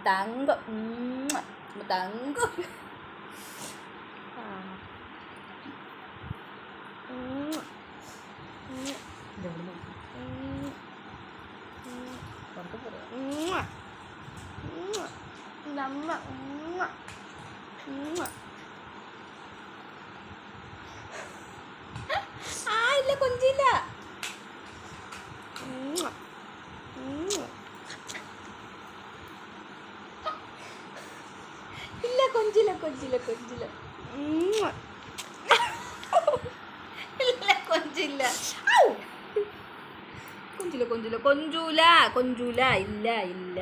തങ്കം തങ്കം. ഇല്ല കൊഞ്ചില്ല. ഇല്ല കൊഞ്ചില്ല കൊഞ്ചില്ല കൊഞ്ചില്ല. ഇല്ല കൊഞ്ചില്ല. കൊഞ്ചില്ല കൊഞ്ചില്ല കൊഞ്ചൂല കൊഞ്ചൂല. ഇല്ല ഇല്ല.